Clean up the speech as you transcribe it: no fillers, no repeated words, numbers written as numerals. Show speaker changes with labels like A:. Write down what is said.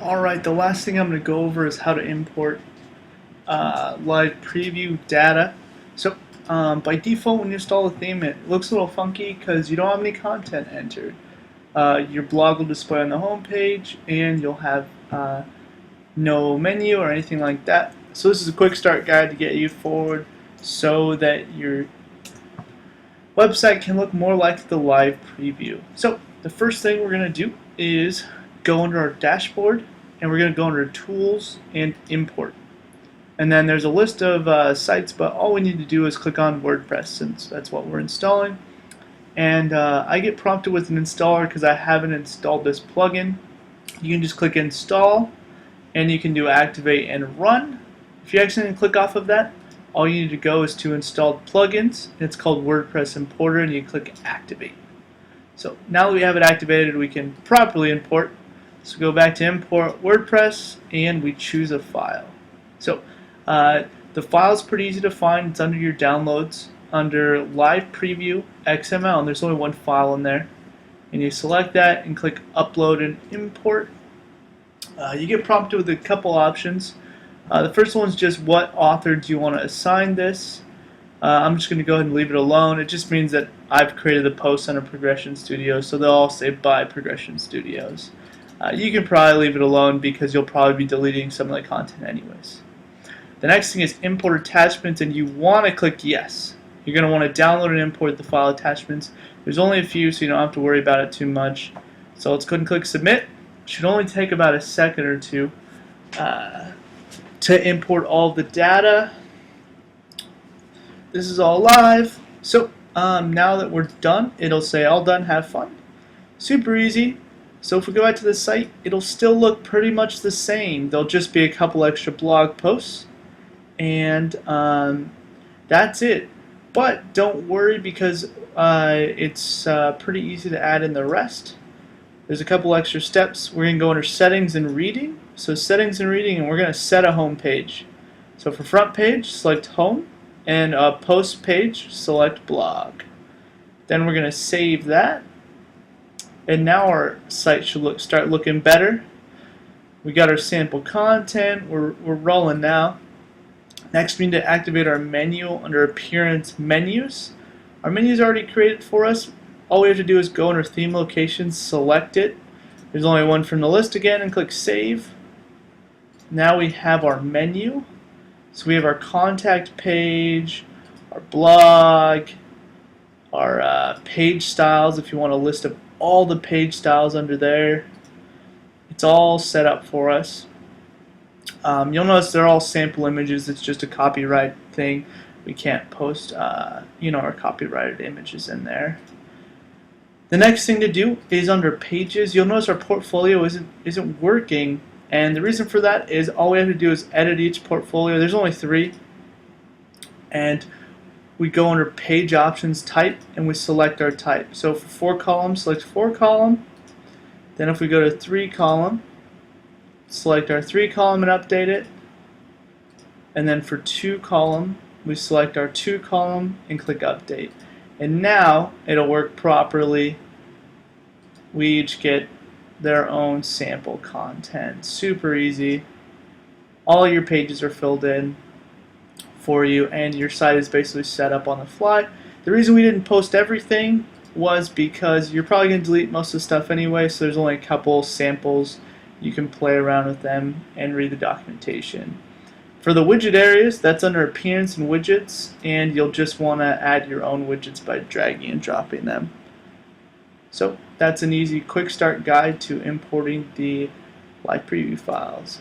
A: Alright, the last thing I'm going to go over is how to import live preview data. So by default, when you install a theme, it looks a little funky because you don't have any content entered. Your blog will display on the home page, and you'll have no menu or anything like that. So this is a quick start guide to get you forward so that your website can look more like the live preview. So the first thing we're going to do is go under our dashboard, and we're going to go under Tools and Import. And then there's a list of sites, but all we need to do is click on WordPress since that's what we're installing. And I get prompted with an installer because I haven't installed this plugin. You can just click Install, and you can do Activate and Run. If you accidentally click off of that, all you need to go is to Installed Plugins. It's called WordPress Importer, and you click Activate. So now that we have it activated, we can properly import. So go back to Import WordPress, and we choose a file. So the file is pretty easy to find. It's under your downloads, under Live Preview XML, and there's only one file in there. And you select that and click Upload and Import. You get prompted with a couple options. The first one is just what author do you want to assign this. I'm just going to go ahead and leave it alone. It just means that I've created the post under Progression Studios, so they'll all say by Progression Studios. You can probably leave it alone because you'll probably be deleting some of the content anyways. The next thing is import attachments, and you want to click yes. You're going to want to download and import the file attachments. There's only a few, so you don't have to worry about it too much. So let's go ahead and click submit. It should only take about a second or two to import all the data. This is all live. So now that we're done, it'll say all done, have fun. Super easy. So if we go back to the site, it'll still look pretty much the same. There'll just be a couple extra blog posts, and that's it. But don't worry because it's pretty easy to add in the rest. There's a couple extra steps. We're going to go under Settings and Reading. So Settings and Reading, and we're going to set a home page. So for front page, select Home, and post page, select Blog. Then we're going to save that. And now our site should start looking better. We got our sample content. We're rolling now. Next, we need to activate our menu under Appearance Menus. Our menu is already created for us. All we have to do is go under Theme Locations, select it. There's only one from the list again, and click Save. Now we have our menu. So we have our contact page, our blog, our page styles if you want a list of all the page styles under there. It's all set up for us. You'll notice they're all sample images. It's just a copyright thing. We can't post our copyrighted images in there. The next thing to do is under Pages. You'll notice our portfolio isn't working, and the reason for that is all we have to do is edit each portfolio. There's only 3, and we go under Page Options Type, and we select our type. So for 4 columns, select 4 column. Then if we go to 3 column, select our 3 column and update it. And then for 2 column, we select our 2 column and click Update. And now it'll work properly. We each get their own sample content. Super easy. All your pages are filled in for you, and your site is basically set up on the fly. The reason we didn't post everything was because you're probably going to delete most of the stuff anyway, so there's only a couple samples. You can play around with them and read the documentation. For the widget areas, that's under Appearance and Widgets, and you'll just want to add your own widgets by dragging and dropping them. So that's an easy quick start guide to importing the live preview files.